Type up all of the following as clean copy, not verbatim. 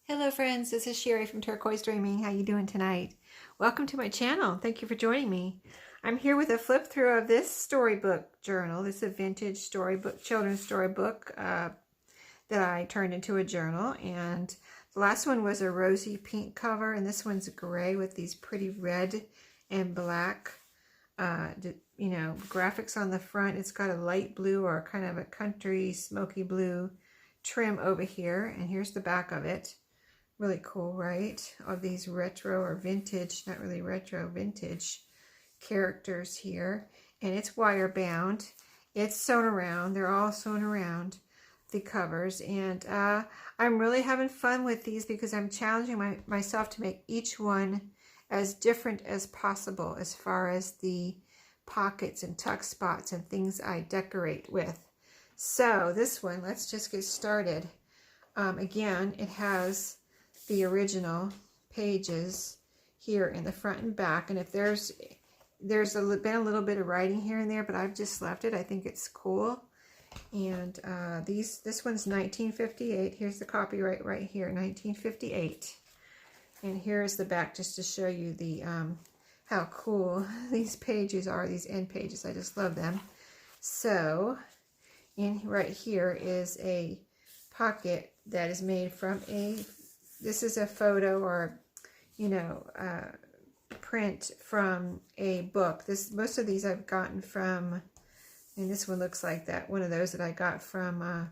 Hello friends, this is Sheree from Turquoise Dreaming. How you doing tonight? Welcome to my channel. Thank you for joining me. I'm here with a flip through of this storybook journal. This is a vintage storybook, children's storybook that I turned into a journal. And the last one was a rosy pink cover, and this one's gray with these pretty red and black graphics on the front. It's got a light blue or kind of a country smoky blue trim over here, and here's the back of it. Really cool, right? Of these retro or vintage, not really retro, vintage characters here. And it's wire bound. It's sewn around. They're all sewn around the covers. And I'm really having fun with these because I'm challenging myself to make each one as different as possible as far as the pockets and tuck spots and things I decorate with. So this one, let's just get started. Again, it has the original pages here in the front and back, and if there's been a little bit of writing here and there, but I've just left it. I think it's cool. And this one's 1958. Here's the copyright right here, 1958. And here's the back, just to show you the how cool these pages are, these end pages. I just love them. So right here is a pocket that is made from this is a photo or, print from a book. Most of these I've gotten from, and this one looks like that, one of those that I got from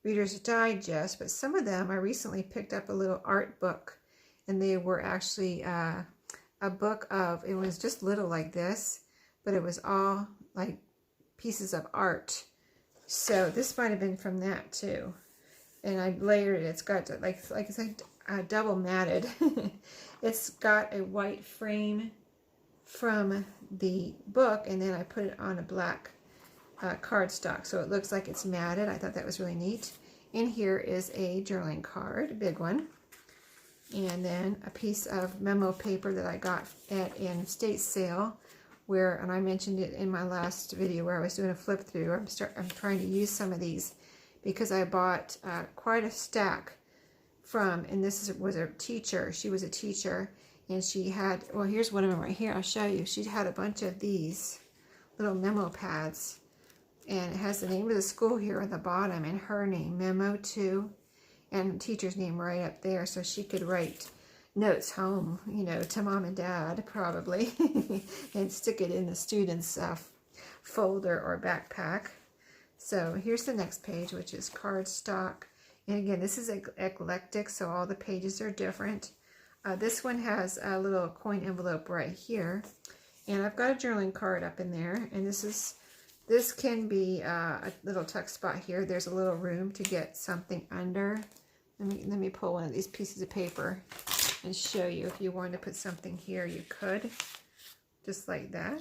Reader's Digest, but some of them I recently picked up a little art book, and they were actually a book of, it was just little like this, but it was all like pieces of art. So this might have been from that too. And I layered it. It's got like it's like double matted. It's got a white frame from the book, and then I put it on a black cardstock, so it looks like it's matted. I thought that was really neat. In here is a journaling card, a big one, and then a piece of memo paper that I got at an estate sale, and I mentioned it in my last video where I was doing a flip through. I'm trying to use some of these because I bought quite a stack from, and this was a teacher. She was a teacher, and she had, well, here's one of them right here. I'll show you. She had a bunch of these little memo pads, and it has the name of the school here at the bottom and her name, Memo 2, and the teacher's name right up there, so she could write notes home, to mom and dad probably, and stick it in the student's folder or backpack. So here's the next page, which is cardstock. And again, this is eclectic, so all the pages are different. This one has a little coin envelope right here. And I've got a journaling card up in there. And this can be a little tuck spot here. There's a little room to get something under. Let me pull one of these pieces of paper and show you. If you wanted to put something here, you could. Just like that.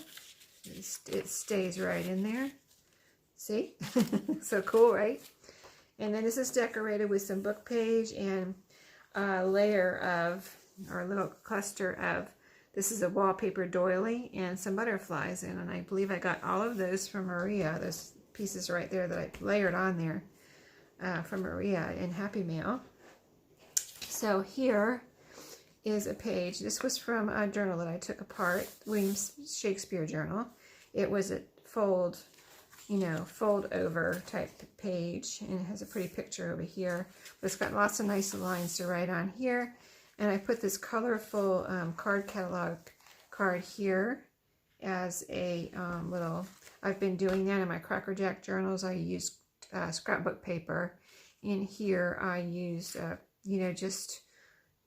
It stays right in there. See? So cool, right? And then this is decorated with some book page and a layer of, or a little cluster of, this is a wallpaper doily and some butterflies in, and I believe I got all of those from Maria, those pieces right there that I layered on there from Maria in Happy Mail. So here is a page. This was from a journal that I took apart, William Shakespeare journal. It was a fold over type page, and it has a pretty picture over here, but it's got lots of nice lines to write on here. And I put this colorful card catalog card here as a little, I've been doing that in my Cracker Jack journals. I use scrapbook paper. In here I use just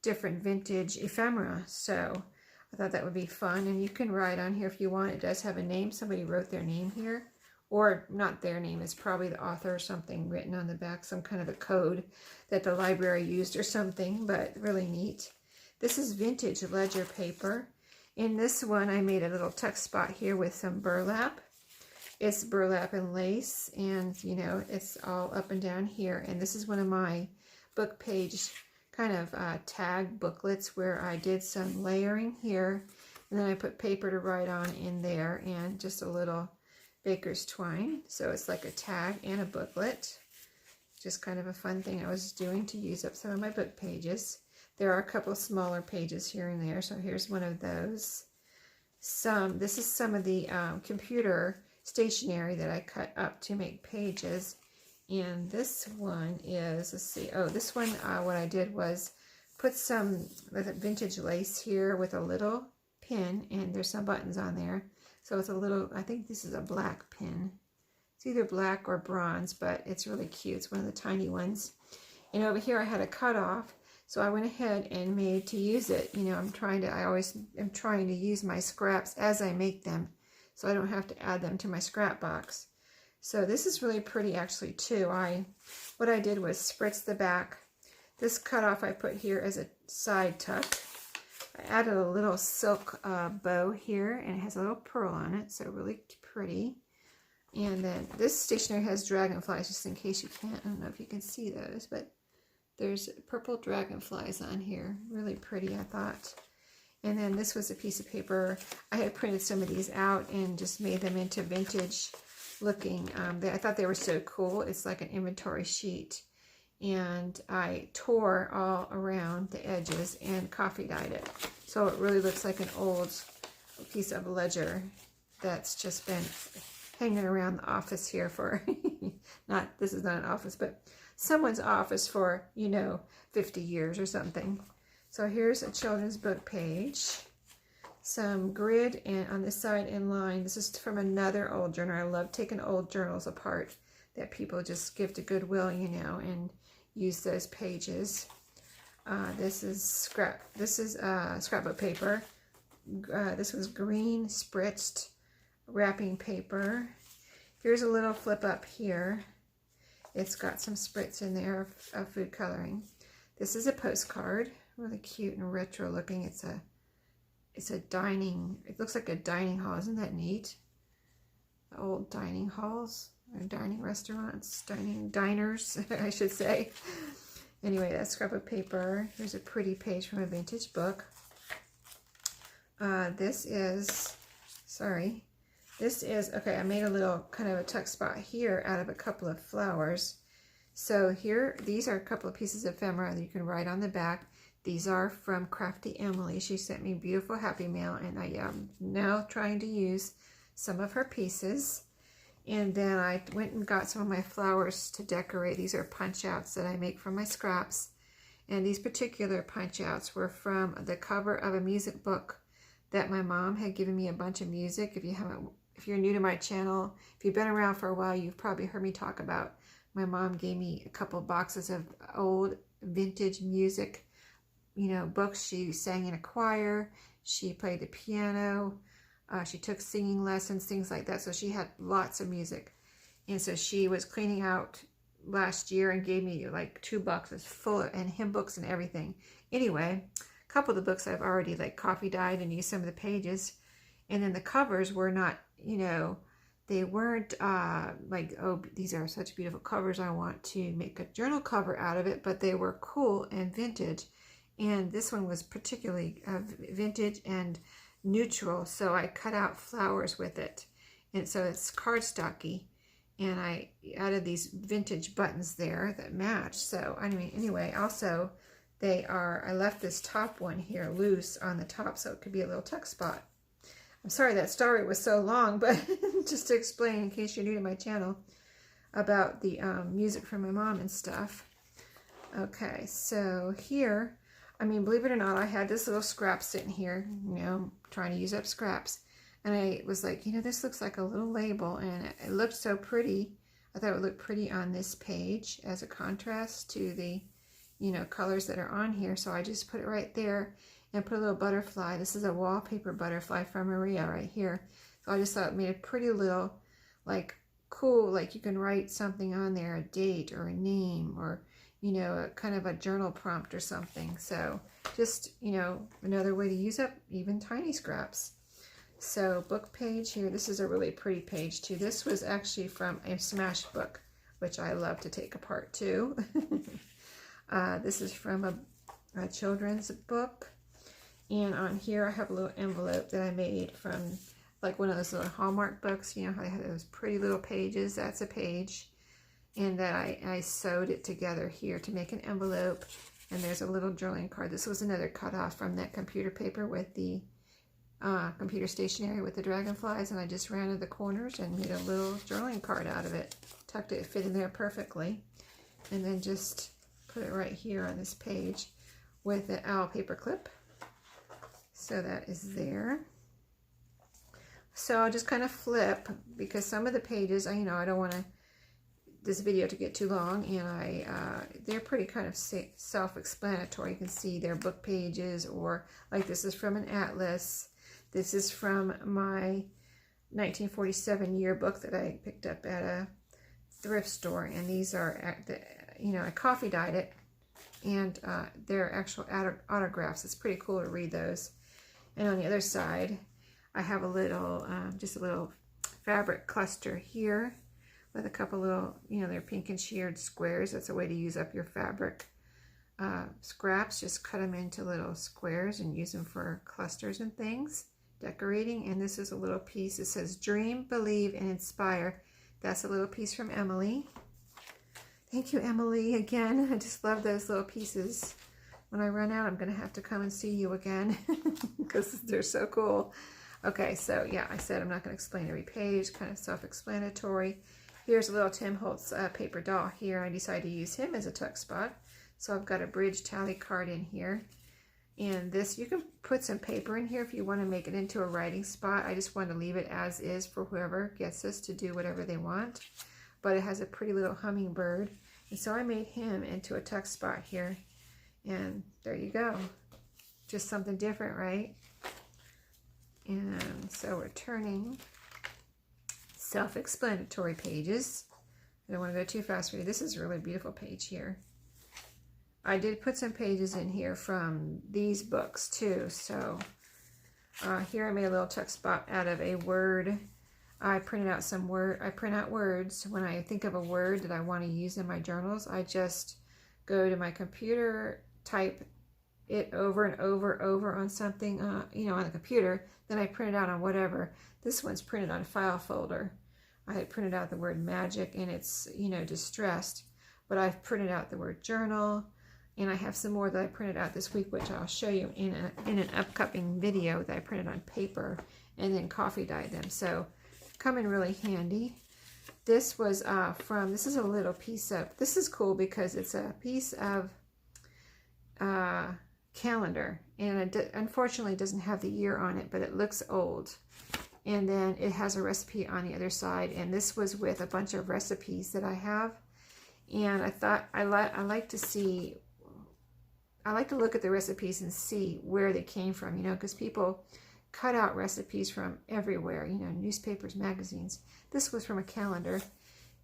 different vintage ephemera, so I thought that would be fun. And you can write on here if you want. It does have a name. Somebody wrote their name here. Or not their name, it's probably the author or something written on the back, some kind of a code that the library used or something, but really neat. This is vintage ledger paper. In this one, I made a little tuck spot here with some burlap. It's burlap and lace, and it's all up and down here. And this is one of my book page kind of tag booklets where I did some layering here, and then I put paper to write on in there, and just a little baker's twine, so it's like a tag and a booklet. Just kind of a fun thing I was doing to use up some of my book pages. There are a couple of smaller pages here and there, so here's one of those. This is some of the computer stationery that I cut up to make pages. And this one is, let's see, oh, this one, what I did was put some vintage lace here with a little pin, and there's some buttons on there. So it's a little, I think this is a black pin. It's either black or bronze, but it's really cute. It's one of the tiny ones. And over here I had a cutoff, so I went ahead and made to use it. You know, I always am trying to use my scraps as I make them, so I don't have to add them to my scrap box. So this is really pretty actually too. What I did was spritz the back. This cutoff I put here as a side tuck. I added a little silk bow here, and it has a little pearl on it, so really pretty. And then this stationery has dragonflies, just in case you can't, I don't know if you can see those, but there's purple dragonflies on here. Really pretty, I thought. And then this was a piece of paper. I had printed some of these out and just made them into vintage looking. I thought they were so cool. It's like an inventory sheet. And I tore all around the edges and coffee dyed it. So it really looks like an old piece of ledger that's just been hanging around the office here for, this is not an office, but someone's office for, 50 years or something. So here's a children's book page. Some grid and on this side in line. This is from another old journal. I love taking old journals apart that people just give to Goodwill, and use those pages. This is scrapbook paper. This was green spritzed wrapping paper. Here's a little flip up here. It's got some spritz in there of food coloring. This is a postcard, really cute and retro looking. It's a dining, it looks like a dining hall. Isn't that neat? The old dining halls, or dining restaurants, diners, I should say. Anyway, that's scrapbook paper. Here's a pretty page from a vintage book. This is, okay, I made a little kind of a tuck spot here out of a couple of flowers. So here, these are a couple of pieces of ephemera that you can write on the back. These are from Crafty Emily. She sent me beautiful Happy Mail, and I am now trying to use some of her pieces. And then I went and got some of my flowers to decorate. These are punch outs that I make from my scraps. And these particular punch outs were from the cover of a music book that my mom had given me a bunch of music. If you're new to my channel, if you've been around for a while, you've probably heard me talk about my mom gave me a couple boxes of old vintage music, books. She sang in a choir, she played the piano, she took singing lessons, things like that. So she had lots of music. And so she was cleaning out last year and gave me like 2 boxes full and hymn books and everything. Anyway, a couple of the books I've already like coffee dyed and used some of the pages. And then the covers were not, they weren't like, oh, these are such beautiful covers, I want to make a journal cover out of it, but they were cool and vintage. And this one was particularly vintage and neutral, so I cut out flowers with it. And so it's cardstocky, and I added these vintage buttons there that match. So anyway, also I left this top one here loose on the top so it could be a little tuck spot. I'm sorry that story was so long, but just to explain in case you're new to my channel about the music from my mom and stuff. Okay, so here, believe it or not, I had this little scrap sitting here, trying to use up scraps. And I was like, this looks like a little label, and it looked so pretty. I thought it would look pretty on this page as a contrast to the, colors that are on here. So I just put it right there and put a little butterfly. This is a wallpaper butterfly from Maria right here. So I just thought it made a pretty little, like, cool, like you can write something on there, a date or a name, or, a kind of a journal prompt or something. So just, another way to use up even tiny scraps. So book page here, this is a really pretty page too. This was actually from a Smash book, which I love to take apart too. This is from a children's book. And on here I have a little envelope that I made from like one of those little Hallmark books. How they have those pretty little pages. That's a page. and that I sewed it together here to make an envelope. And there's a little journaling card. This was another cut off from that computer paper with the computer stationery with the dragonflies, and I just rounded the corners and made a little journaling card out of it. Tucked it, fit in there perfectly, and then just put it right here on this page with the owl paper clip. So that is there. So I'll just kind of flip, because some of the pages, I don't want this video to get too long, and they're pretty kind of self-explanatory. You can see they're book pages, or like this is from an atlas. This is from my 1947 yearbook that I picked up at a thrift store, and these are at the, I coffee dyed it, and they're actual autographs. It's pretty cool to read those. And on the other side, I have a little, just a little fabric cluster here with a couple little, they're pink and sheared squares. That's a way to use up your fabric scraps. Just cut them into little squares and use them for clusters and things, decorating. And this is a little piece. It says dream, believe, and inspire. That's a little piece from Emily. Thank you, Emily, again. I just love those little pieces. When I run out, I'm going to have to come and see you again because they're so cool. Okay, so yeah, I said I'm not going to explain every page, kind of self-explanatory. Here's a little Tim Holtz paper doll here. I decided to use him as a tuck spot. So I've got a bridge tally card in here. And this, you can put some paper in here if you want to make it into a writing spot. I just want to leave it as is for whoever gets this to do whatever they want. But it has a pretty little hummingbird. And so I made him into a tuck spot here. And there you go. Just something different, right? And so we're turning self-explanatory pages. I don't want to go too fast for you. This is a really beautiful page here. I did put some pages in here from these books too. So here I made a little tuck spot out of a word. I printed out some word. I print out words. When I think of a word that I want to use in my journals, I just go to my computer, type it over and over on something, on the computer. Then I print it out on whatever. This one's printed on a file folder. I had printed out the word magic, and it's, distressed. But I've printed out the word journal, and I have some more that I printed out this week, which I'll show you in an upcoming video that I printed on paper and then coffee dyed them. So come in really handy. This was this is a little piece of, this is cool because it's a piece of calendar, and it unfortunately doesn't have the year on it, but it looks old. And then it has a recipe on the other side, and this was with a bunch of recipes that I have. And I thought I like to look at the recipes and see where they came from, because people cut out recipes from everywhere, newspapers, magazines. This was from a calendar.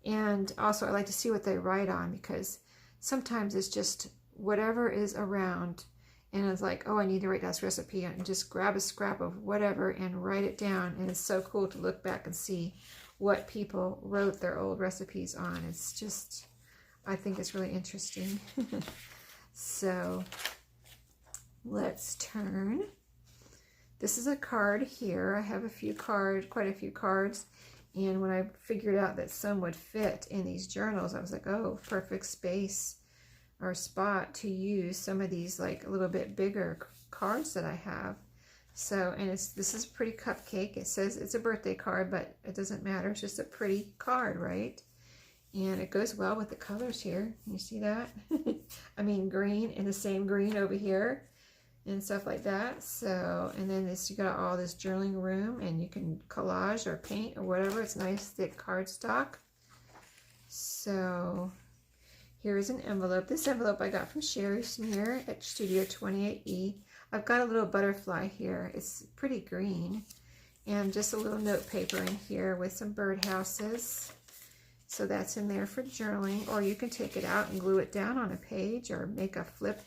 And also I like to see what they write on, because sometimes it's just whatever is around, and it's like, oh, I need to write this recipe, and just grab a scrap of whatever and write it down. And it's so cool to look back and see what people wrote their old recipes on. It's just, I think it's really interesting. So let's turn. This is a card here. I have quite a few cards. And when I figured out that some would fit in these journals, I was like, oh, perfect space or spot to use some of these like a little bit bigger cards that I have. So, and this is a pretty cupcake. It says it's a birthday card, but it doesn't matter. It's just a pretty card, right? And it goes well with the colors here. You see that? I mean, green and the same green over here and stuff like that. So, and then you got all this journaling room, and you can collage or paint or whatever. It's nice thick cardstock. So here is an envelope. This envelope I got from Sherry Smear at Studio 28E. I've got a little butterfly here. It's pretty green. And just a little note paper in here with some birdhouses. So that's in there for journaling. Or you can take it out and glue it down on a page, or make a flip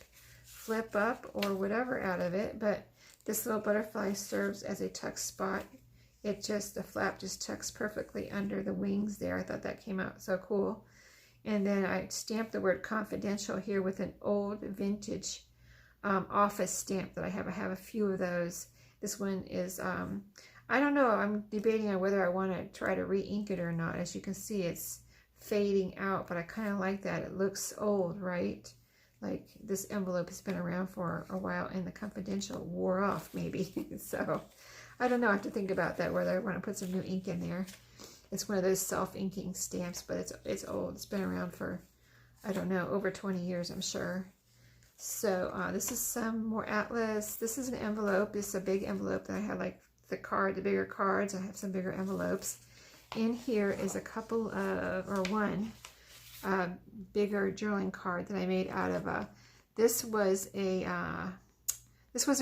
up or whatever out of it. But this little butterfly serves as a tuck spot. The flap just tucks perfectly under the wings there. I thought that came out so cool. And then I stamped the word confidential here with an old vintage office stamp that I have. I have a few of those. This one is, I don't know, I'm debating on whether I want to try to re-ink it or not. As you can see, it's fading out, but I kind of like that. It looks old, right? Like this envelope has been around for a while and the confidential wore off maybe. So I don't know. I have to think about that, whether I want to put some new ink in there. It's one of those self-inking stamps, but it's old. It's been around for, I don't know, over 20 years, I'm sure. So this is some more atlas. This is an envelope. This is a big envelope that I have, like the bigger cards. I have some bigger envelopes. In here is a couple of, or one bigger journaling card that I made out of this was a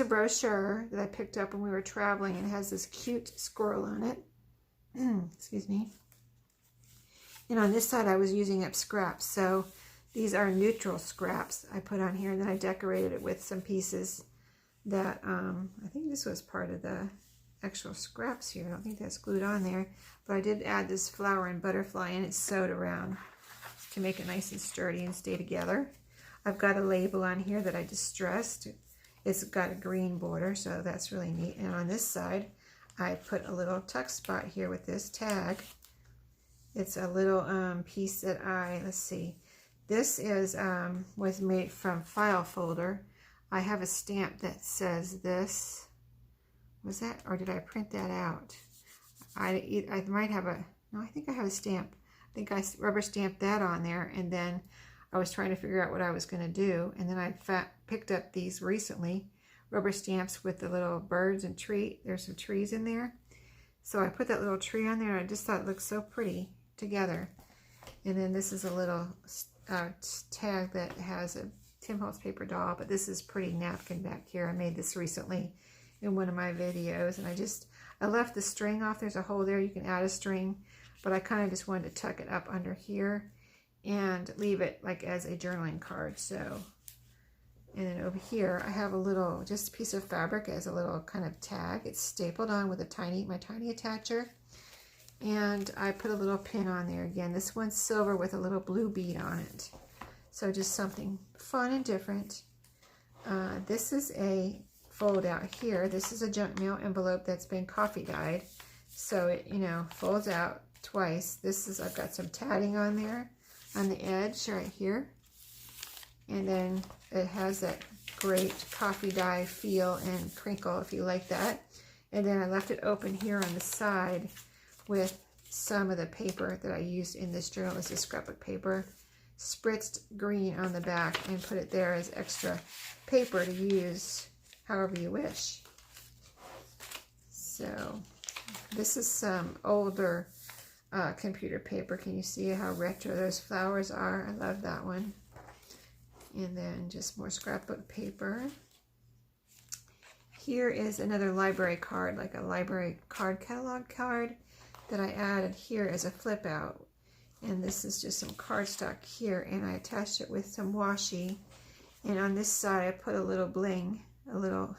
brochure that I picked up when we were traveling, and it has this cute squirrel on it. Excuse me. And on this side I was using up scraps, so these are neutral scraps I put on here, and then I decorated it with some pieces that I think this was part of the actual scraps here. I don't think that's glued on there, but I did add this flower and butterfly, and it's sewed around to make it nice and sturdy and stay together. I've got a label on here that I distressed. It's got a green border, so that's really neat. And on this side I put a little tuck spot here with this tag. It's a little piece that let's see, this is was made from file folder. I have a stamp that says this. Was that, or did I print that out? I might have no, I think I have a stamp. I think I rubber stamped that on there, and then I was trying to figure out what I was going to do, and then I picked up these recently, rubber stamps with the little birds and tree. There's some trees in there. So I put that little tree on there, and I just thought it looked so pretty together. And then this is a little tag that has a Tim Holtz paper doll, but this is pretty napkin back here. I made this recently in one of my videos, and I left the string off. There's a hole there. You can add a string, but I kind of just wanted to tuck it up under here and leave it like as a journaling card. So, and then over here I have a little, just a piece of fabric as a little kind of tag. It's stapled on with my tiny attacher, and I put a little pin on there. Again, this one's silver with a little blue bead on it, so just something fun and different. This is a fold out here. This is a junk mail envelope that's been coffee dyed, so it, you know, folds out twice. This is, I've got some tatting on there on the edge right here, and then it has that great coffee dye feel and crinkle if you like that. And then I left it open here on the side with some of the paper that I used in this journal. This is scrapbook paper, spritzed green on the back, and put it there as extra paper to use however you wish. So this is some older computer paper. Can you see how retro those flowers are? I love that one. And then just more scrapbook paper. Here is another library card, like a library card catalog card that I added here as a flip out. And this is just some cardstock here, and I attached it with some washi. And on this side I put a little bling, a little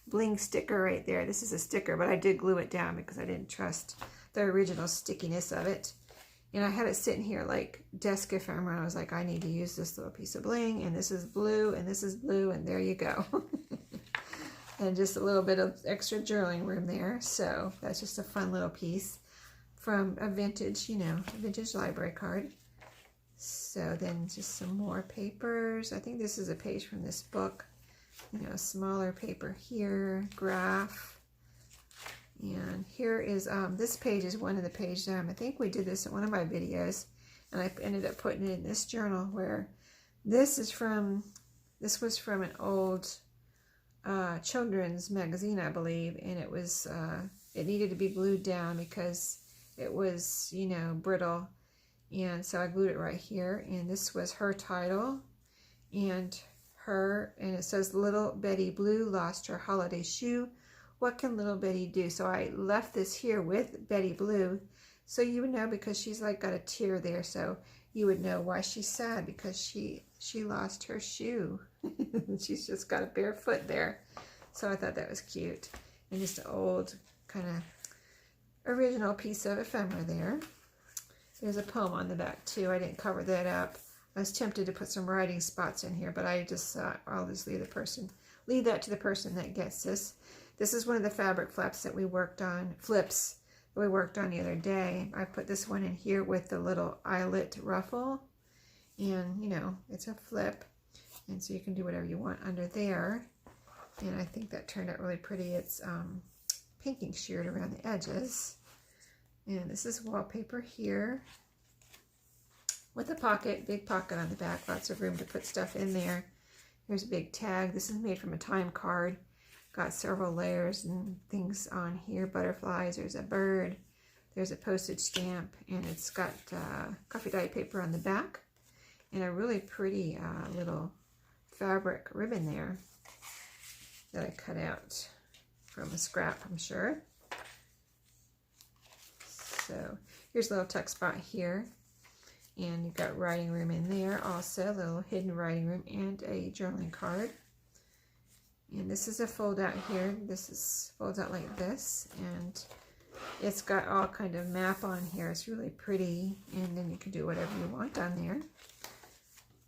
bling sticker right there. This is a sticker, but I did glue it down because I didn't trust the original stickiness of it. And I had it sitting here like desk ephemera. I was like, I need to use this little piece of bling, and this is blue, and this is blue, and there you go. And just a little bit of extra journaling room there. So that's just a fun little piece from a vintage, you know, vintage library card. So then just some more papers. I think this is a page from this book. You know, smaller paper here, graph. And here is, this page is one of the pages, I think we did this in one of my videos, and I ended up putting it in this journal, where this was from an old children's magazine, I believe, and it was, it needed to be glued down because it was, you know, brittle, and so I glued it right here. And this was her title, and it says, Little Betty Blue lost her holiday shoe. What can little Betty do? So I left this here with Betty Blue, so you would know, because she's like got a tear there, so you would know why she's sad, because she lost her shoe. She's just got a bare foot there. So I thought that was cute, and just an old kind of original piece of ephemera there. There's a poem on the back too. I didn't cover that up. I was tempted to put some writing spots in here, but I just thought I'll just leave that to the person that gets this. This is one of the fabric flaps that we worked on, flips that we worked on the other day. I put this one in here with the little eyelet ruffle, and you know, it's a flip, and so you can do whatever you want under there. And I think that turned out really pretty. It's pinking sheared around the edges. And this is wallpaper here with a pocket, big pocket on the back, lots of room to put stuff in there. Here's a big tag. This is made from a time card. Got several layers and things on here. Butterflies, there's a bird, there's a postage stamp, and it's got coffee dyed paper on the back and a really pretty little fabric ribbon there that I cut out from a scrap, I'm sure. So here's a little tuck spot here, and you've got writing room in there also, a little hidden writing room, and a journaling card. And this is a fold out here. This is folds out like this, and it's got all kind of map on here. It's really pretty, and then you can do whatever you want on there.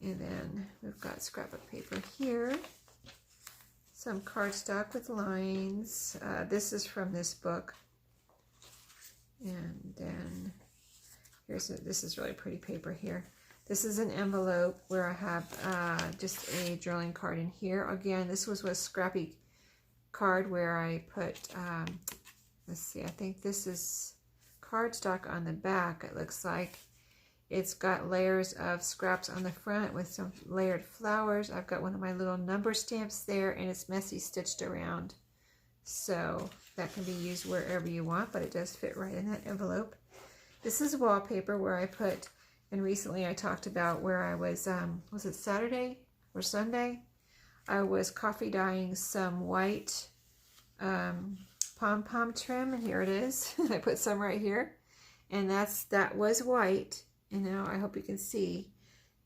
And then we've got scrapbook paper here, some cardstock with lines. This is from this book. And then this is really pretty paper here. This is an envelope where I have just a journaling card in here. Again, this was a scrappy card where I put, let's see, I think this is cardstock on the back, it looks like. It's got layers of scraps on the front with some layered flowers. I've got one of my little number stamps there, and it's messy stitched around. So that can be used wherever you want, but it does fit right in that envelope. This is wallpaper where I put, and recently I talked about where I was it Saturday or Sunday? I was coffee dyeing some white pom-pom trim, and here it is. I put some right here, and that was white, and now I hope you can see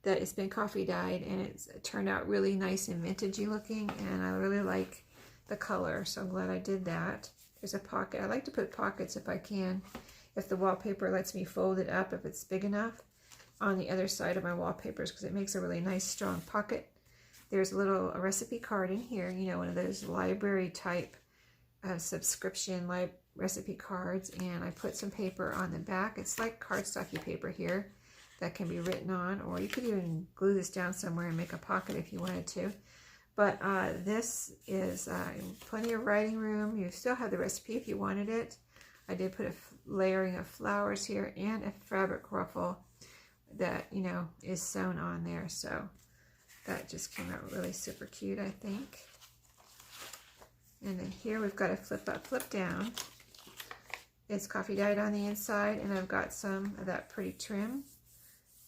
that it's been coffee dyed, and it turned out really nice and vintagey looking, and I really like the color, so I'm glad I did that. There's a pocket. I like to put pockets if I can, if the wallpaper lets me fold it up, if it's big enough, on the other side of my wallpapers, because it makes a really nice strong pocket. There's a recipe card in here, you know, one of those library type subscription recipe cards, and I put some paper on the back. It's like cardstocky paper here that can be written on, or you could even glue this down somewhere and make a pocket if you wanted to. But this is plenty of writing room. You still have the recipe if you wanted it. I did put a layering of flowers here and a fabric ruffle that, you know, is sewn on there. So that just came out really super cute, I think. And then here we've got a flip up, flip down. It's coffee dyed on the inside, and I've got some of that pretty trim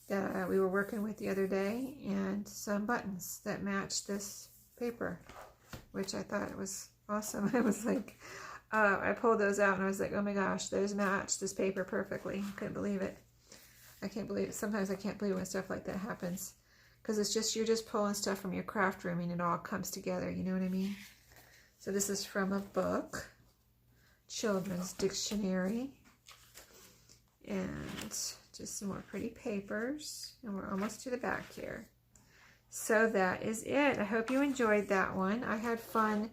that we were working with the other day, and some buttons that match this paper, which I thought was awesome. I was like, I pulled those out and I was like, oh my gosh, those match this paper perfectly. Couldn't believe it. I can't believe it. Sometimes I can't believe when stuff like that happens, because it's just, you're just pulling stuff from your craft room and it all comes together, you know what I mean? So this is from a book, Children's Dictionary, and just some more pretty papers, and we're almost to the back here. So that is it. I hope you enjoyed that one. I had fun,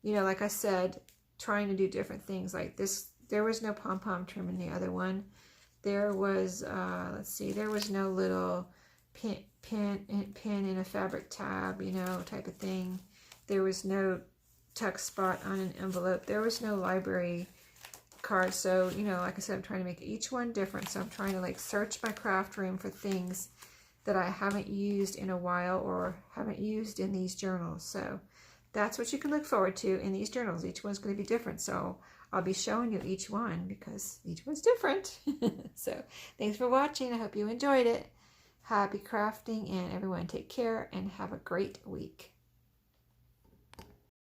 you know, like I said, trying to do different things like this. There was no pom-pom trim in the other one. There was, let's see, there was no little pin in a fabric tab, you know, type of thing. There was no tuck spot on an envelope. There was no library card. So, you know, like I said, I'm trying to make each one different. So I'm trying to like search my craft room for things that I haven't used in a while or haven't used in these journals. So that's what you can look forward to in these journals. Each one's going to be different. So I'll be showing you each one because each one's different. So thanks for watching. I hope you enjoyed it. Happy crafting, and everyone take care and have a great week.